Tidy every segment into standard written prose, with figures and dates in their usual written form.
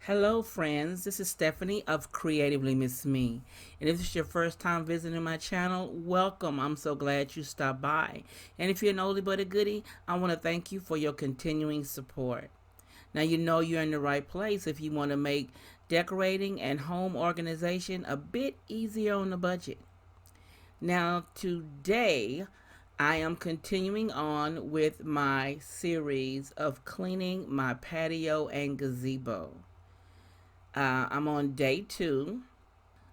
Hello, friends. This is Stephanie of Creatively Miss Me. And if this is your first time visiting my channel, welcome. I'm so glad you stopped by. And if you're an oldie but a goodie, I want to thank you for your continuing support. Now, you know you're in the right place if you want to make decorating and home organization a bit easier on the budget. Now, today, I am continuing on with my series of cleaning my patio and gazebo. I'm on day 2,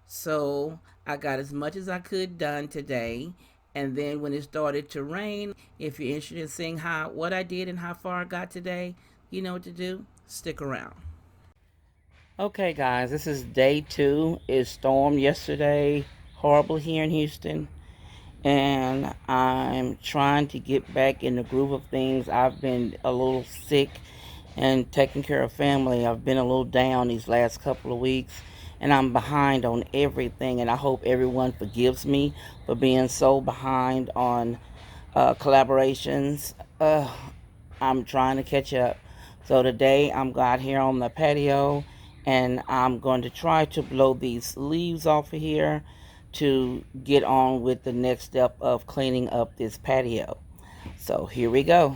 so I got as much as I could done today. And then when it started to rain, if you're interested in seeing what I did and how far I got today, you know what to do. Stick around. Okay, guys, this is day 2. It stormed yesterday, horrible here in Houston, and I'm trying to get back in the groove of things. I've been a little sick and taking care of family. I've been a little down these last couple of weeks, and I'm behind on everything, and I hope everyone forgives me for being so behind on collaborations. I'm trying to catch up. So today I'm out here on the patio, and I'm going to try to blow these leaves off of here to get on with the next step of cleaning up this patio. So here we go.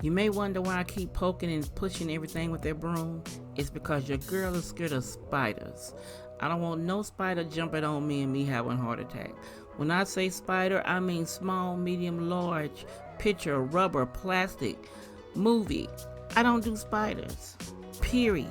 You may wonder why I keep poking and pushing everything with that broom. It's because your girl is scared of spiders. I don't want no spider jumping on me and me having a heart attack. When I say spider, I mean small, medium, large, picture, rubber, plastic, movie. I don't do spiders. Period.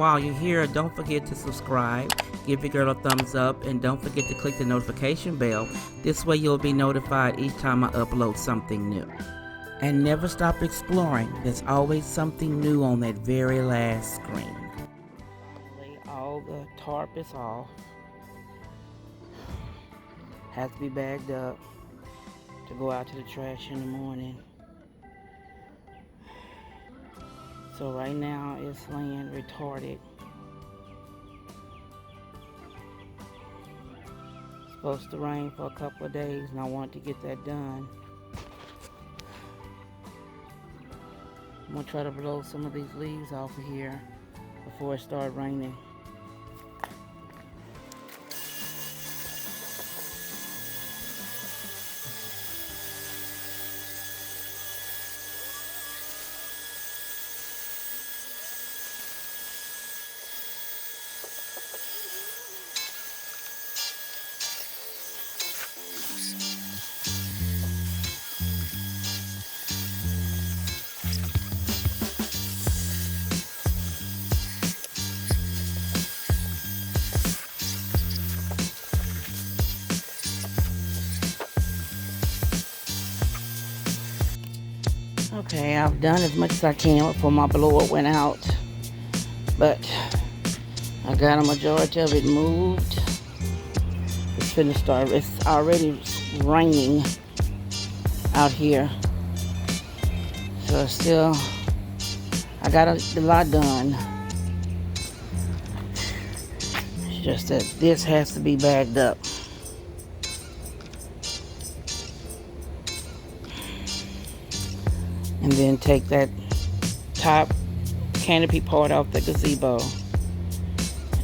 while you're here, don't forget to subscribe, give your girl a thumbs up, and don't forget to click the notification bell. This way you'll be notified each time I upload something new. And never stop exploring. There's always something new on that very last screen. Lay all the tarp is off. Has to be bagged up to go out to the trash in the morning. So right now it's laying retarded. It's supposed to rain for a couple of days and I want to get that done. I'm gonna try to blow some of these leaves off of here before it starts raining. Okay, I've done as much as I can before my blower went out, but I got a majority of it moved. It's finna start. It's already raining out here, so still I got a lot done. It's just that this has to be bagged up. And then take that top canopy part off the gazebo.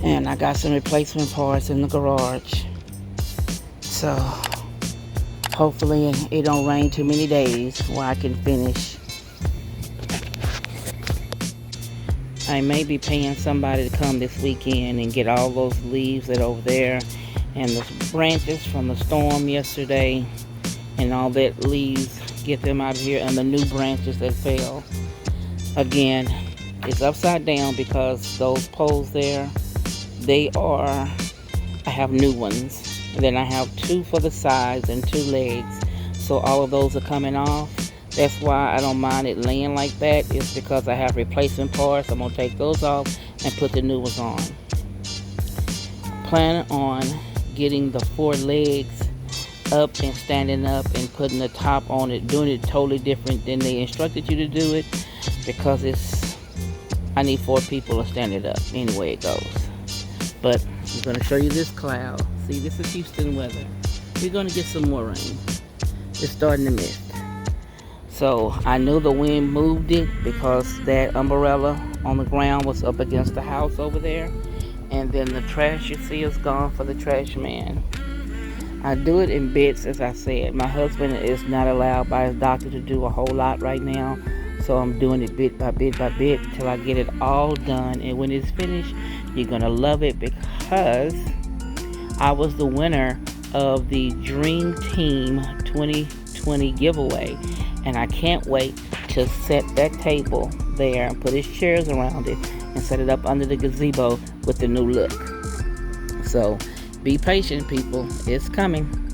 And I got some replacement parts in the garage. So hopefully it don't rain too many days where I can finish. I may be paying somebody to come this weekend and get all those leaves that are over there and the branches from the storm yesterday and all that leaves. Get them out of here and the new branches that fell. Again, it's upside down because those poles there, I have new ones. And then I have 2 for the sides and 2 legs. So all of those are coming off. That's why I don't mind it laying like that. It's because I have replacement parts. I'm going to take those off and put the new ones on. Plan on getting the 4 legs up and standing up and putting the top on it, doing it totally different than they instructed you to do it, because I need 4 people to stand it up anyway it goes. But I'm going to show you this cloud. See, this is Houston weather. We're going to get some more rain. It's starting to mist. So I knew the wind moved it because that umbrella on the ground was up against the house over there, and then the trash you see is gone for the trash man. I do it in bits, as I said. My husband is not allowed by his doctor to do a whole lot right now, so I'm doing it bit by bit by bit till I get it all done. And when it's finished, you're gonna love it, because I was the winner of the Dream Team 2020 giveaway, and I can't wait to set that table there and put his chairs around it and set it up under the gazebo with the new look. So be patient, people. It's coming.